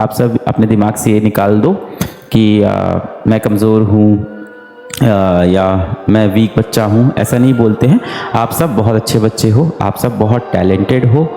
आप सब अपने दिमाग से ये निकाल दो कि मैं कमज़ोर हूँ या मैं वीक बच्चा हूँ। ऐसा नहीं बोलते हैं। आप सब बहुत अच्छे बच्चे हो, आप सब बहुत टैलेंटेड हो,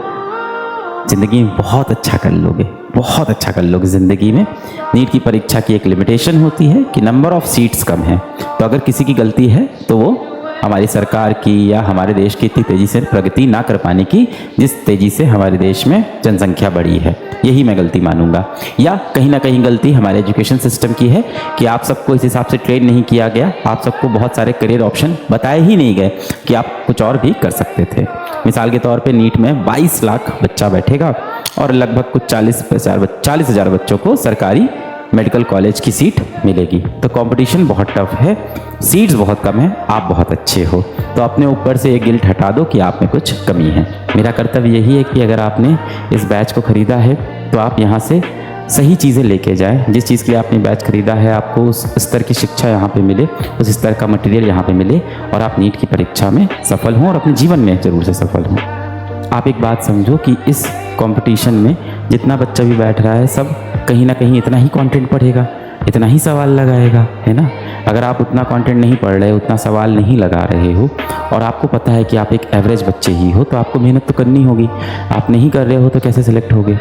ज़िंदगी में बहुत अच्छा कर लोगे, बहुत अच्छा कर लोगे ज़िंदगी में। नीट की परीक्षा की एक लिमिटेशन होती है कि नंबर ऑफ़ सीट्स कम है, तो अगर किसी की गलती है तो वो हमारी सरकार की या हमारे देश की इतनी तेज़ी से प्रगति ना कर पाने की, जिस तेज़ी से हमारे देश में जनसंख्या बढ़ी है, यही मैं गलती मानूंगा। या कहीं ना कहीं गलती हमारे एजुकेशन सिस्टम की है कि आप सबको इस हिसाब से ट्रेन नहीं किया गया, आप सबको बहुत सारे करियर ऑप्शन बताए ही नहीं गए कि आप कुछ और भी कर सकते थे। मिसाल के तौर पे नीट में 22 लाख बच्चा बैठेगा और लगभग कुछ 40,000 बच्चों को सरकारी मेडिकल कॉलेज की सीट मिलेगी। तो कंपटीशन बहुत टफ है, सीट्स बहुत कम है, आप बहुत अच्छे हो, तो अपने ऊपर से ये गिल्ट हटा दो कि आप में कुछ कमी है। मेरा कर्तव्य यही है कि अगर आपने इस बैच को ख़रीदा है तो आप यहाँ से सही चीज़ें लेके जाएं। जिस चीज़ के लिए आपने बैच ख़रीदा है आपको उस स्तर की शिक्षा यहाँ पे मिले, उस स्तर का मटेरियल यहाँ पे मिले और आप नीट की परीक्षा में सफल हों और अपने जीवन में ज़रूर से सफल हों। आप एक बात समझो कि इस कंपटीशन में जितना बच्चा भी बैठ रहा है सब कहीं ना कहीं इतना ही कंटेंट पढ़ेगा, इतना ही सवाल लगाएगा, है ना। अगर आप उतना कंटेंट नहीं पढ़ रहे, उतना सवाल नहीं लगा रहे हो और आपको पता है कि आप एक एवरेज बच्चे ही हो, तो आपको मेहनत तो करनी होगी। आप नहीं कर रहे हो तो कैसे सिलेक्ट होगे।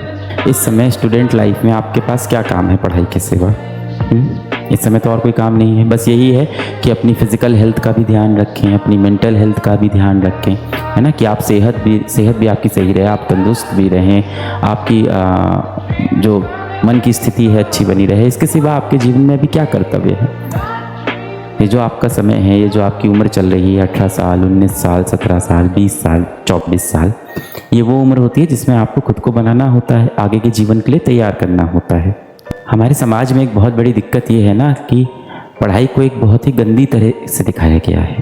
इस समय स्टूडेंट लाइफ में आपके पास क्या काम है पढ़ाई के सिवा? इस समय तो और कोई काम नहीं है। बस यही है कि अपनी फ़िज़िकल हेल्थ का भी ध्यान रखें, अपनी मेंटल हेल्थ का भी ध्यान रखें, है ना, कि आप सेहत भी आपकी सही रहे, आप तंदुरुस्त भी रहें, आपकी जो मन की स्थिति है अच्छी बनी रहे। इसके सिवा आपके जीवन में अभी क्या कर्तव्य है? ये जो आपका समय है, ये जो आपकी उम्र चल रही है 18 साल, 19 साल, 17 साल, 20 साल, 24 साल, ये वो उम्र होती है जिसमें आपको खुद को बनाना होता है, आगे के जीवन के लिए तैयार करना होता है। हमारे समाज में एक बहुत बड़ी दिक्कत ये है ना कि पढ़ाई को एक बहुत ही गंदी तरह से दिखाया गया है।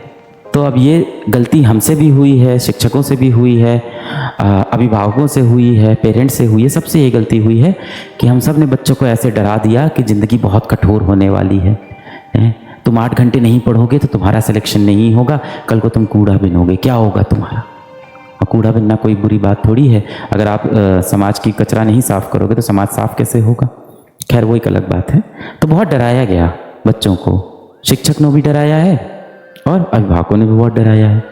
तो अब ये गलती हमसे भी हुई है, शिक्षकों से भी हुई है, अभिभावकों से हुई है, पेरेंट्स से हुई है, सबसे ये गलती हुई है कि हम सब ने बच्चों को ऐसे डरा दिया कि ज़िंदगी बहुत कठोर होने वाली है। तुम 8 घंटे नहीं पढ़ोगे तो तुम्हारा सिलेक्शन नहीं होगा, कल को तुम कूड़ा बिनोगे, क्या होगा तुम्हारा। और कूड़ा बिनना कोई बुरी बात थोड़ी है। अगर आप समाज की कचरा नहीं साफ़ करोगे तो समाज साफ़ कैसे होगा। खैर वो एक अलग बात है। तो बहुत डराया गया बच्चों को, शिक्षक ने भी डराया है और अभिभावकों ने भी बहुत डराया है।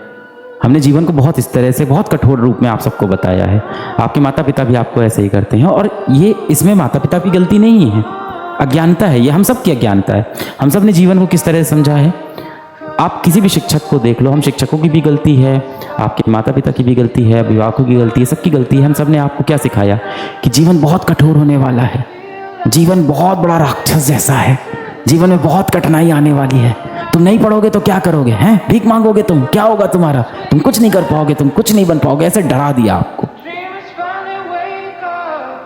हमने जीवन को बहुत इस तरह से बहुत कठोर रूप में आप सबको बताया है। आपके माता पिता भी आपको ऐसे ही करते हैं और ये इसमें माता पिता की गलती नहीं है, अज्ञानता है, ये हम सब की अज्ञानता है। हम सब ने जीवन को किस तरह से समझा है। आप किसी भी शिक्षक को देख लो, हम शिक्षकों की भी गलती है, आपके माता पिता की भी गलती है, अभिभावकों की गलती है, सबकी गलती है। हम सब ने आपको क्या सिखाया कि जीवन बहुत कठोर होने वाला है, जीवन बहुत बड़ा राक्षस जैसा है, जीवन में बहुत कठिनाई आने वाली है, तुम नहीं पढ़ोगे तो क्या करोगे, हैं भीख मांगोगे तुम, क्या होगा तुम्हारा, तुम कुछ नहीं कर पाओगे, तुम कुछ नहीं बन पाओगे, ऐसे डरा दिया आपको।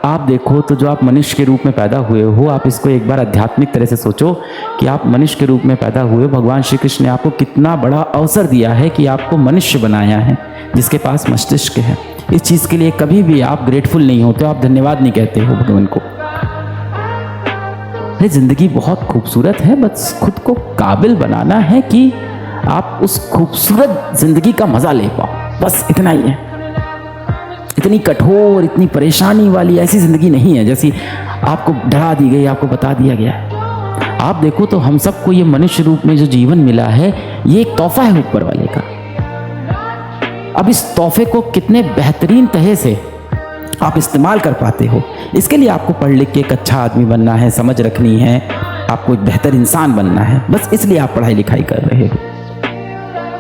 आप देखो तो जो आप मनुष्य के रूप में पैदा हुए हो, आप इसको एक बार आध्यात्मिक तरह से सोचो कि आप मनुष्य के रूप में पैदा हुए हो। भगवान श्री कृष्ण ने आपको कितना बड़ा अवसर दिया है कि आपको मनुष्य बनाया है जिसके पास मस्तिष्क है। इस चीज़ के लिए कभी भी आप ग्रेटफुल नहीं होते, आप धन्यवाद नहीं कहते हो भगवान को। ये ज़िंदगी बहुत खूबसूरत है, बस खुद को काबिल बनाना है कि आप उस खूबसूरत ज़िंदगी का मज़ा ले पाओ, बस इतना ही है। इतनी कठोर, इतनी परेशानी वाली ऐसी ज़िंदगी नहीं है जैसी आपको डरा दी गई, आपको बता दिया गया है। आप देखो तो हम सबको ये मनुष्य रूप में जो जीवन मिला है, ये एक तोहफा है ऊपर वाले का। अब इस तोहफे को कितने बेहतरीन तरह से आप इस्तेमाल कर पाते हो, इसके लिए आपको पढ़ लिख के एक अच्छा आदमी बनना है, समझ रखनी है, आपको एक बेहतर इंसान बनना है, बस इसलिए आप पढ़ाई लिखाई कर रहे हो।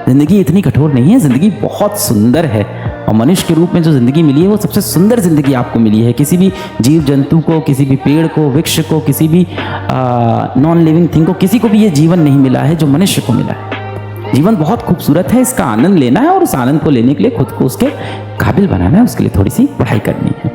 ज़िंदगी इतनी कठोर नहीं है, ज़िंदगी बहुत सुंदर है और मनुष्य के रूप में जो ज़िंदगी मिली है वो सबसे सुंदर ज़िंदगी आपको मिली है। किसी भी जीव जंतु को, किसी भी पेड़ को, वृक्ष को, किसी भी नॉन लिविंग थिंग को, किसी को भी ये जीवन नहीं मिला है जो मनुष्य को मिला है। जीवन बहुत खूबसूरत है, इसका आनंद लेना है और उस आनंद को लेने के लिए खुद को उसके काबिल बनाना है, उसके लिए थोड़ी सी पढ़ाई करनी है।